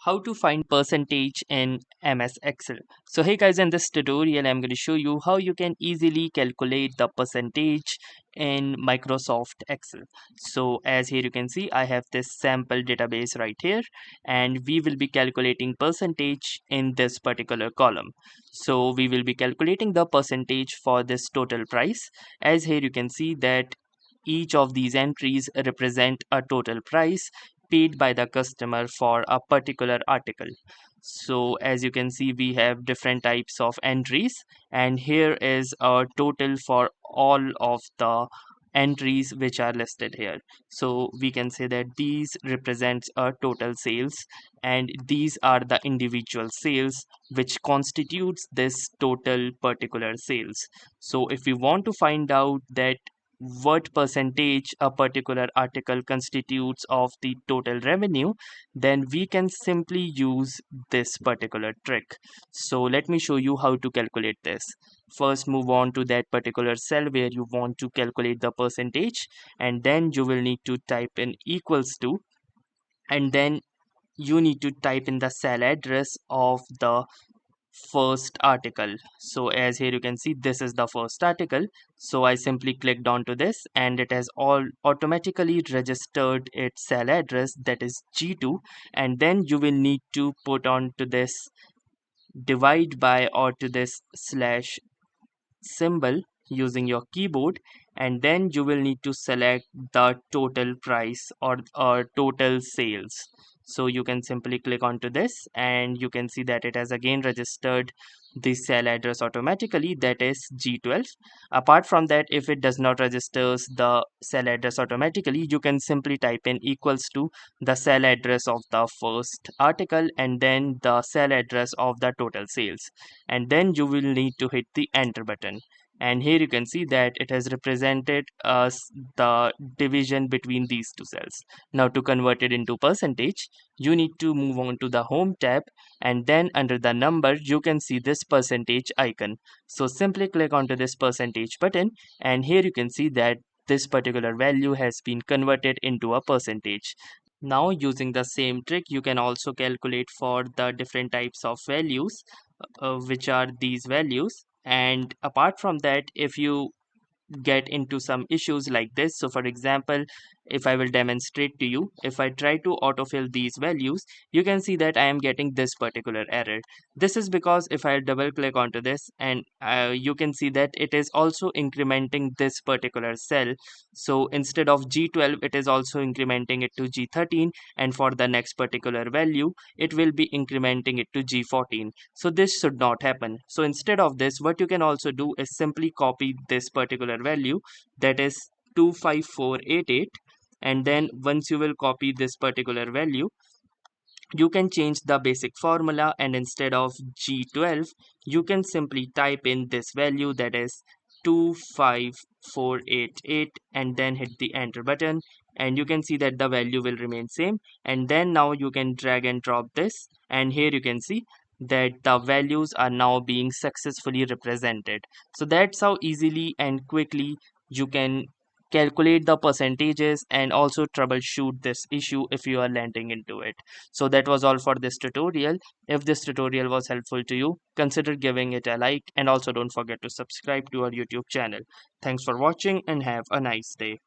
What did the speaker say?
How to find percentage in MS Excel. So hey guys, in this tutorial I'm going to show you how you can easily calculate the percentage in Microsoft Excel. So as here you can see, I have this sample database right here, and we will be calculating percentage in this particular column. So we will be calculating the percentage for this total price. As here you can see that each of these entries represent a total price paid by the customer for a particular article. So as you can see, we have different types of entries, and here is a total for all of the entries which are listed here. So we can say that these represents a total sales, and these are the individual sales which constitutes this total particular sales. So if we want to find out that what percentage a particular article constitutes of the total revenue, then we can simply use this particular trick. So let me show you how to calculate this. First, move on to that particular cell where you want to calculate the percentage, and then you will need to type in equals to, and then you need to type in the cell address of the first article. So as here you can see, this is the first article. So I simply clicked onto this, and it has all automatically registered its cell address, that is G2. And then you will need to put onto this divide by or to this slash symbol using your keyboard, and then you will need to select the total price or total sales. So you can simply click onto this, and you can see that it has again registered the cell address automatically, that is G12. Apart from that, if it does not registers the cell address automatically, you can simply type in equals to the cell address of the first article and then the cell address of the total sales, and then you will need to hit the enter button. And here you can see that it has represented the division between these two cells. Now to convert it into percentage, you need to move on to the home tab, and then under the number you can see this percentage icon. So simply click onto this percentage button, and here you can see that this particular value has been converted into a percentage. Now using the same trick, you can also calculate for the different types of values, which are these values. And apart from that, if you get into some issues like this, so for example, if I will demonstrate to you, if I try to autofill these values, you can see that I am getting this particular error. This is because if I double click onto this, and you can see that it is also incrementing this particular cell. So instead of G12, it is also incrementing it to G13, and for the next particular value it will be incrementing it to G14. So this should not happen. So instead of this, what you can also do is simply copy this particular value, that is 25488, and then once you will copy this particular value, you can change the basic formula, and instead of G12 you can simply type in this value, that is 25488, and then hit the enter button, and you can see that the value will remain same. And then now you can drag and drop this, and here you can see that the values are now being successfully represented. So that's how easily and quickly you can calculate the percentages and also troubleshoot this issue if you are landing into it. So that was all for this tutorial. If this tutorial was helpful to you, consider giving it a like, and also don't forget to subscribe to our YouTube channel. Thanks for watching and have a nice day.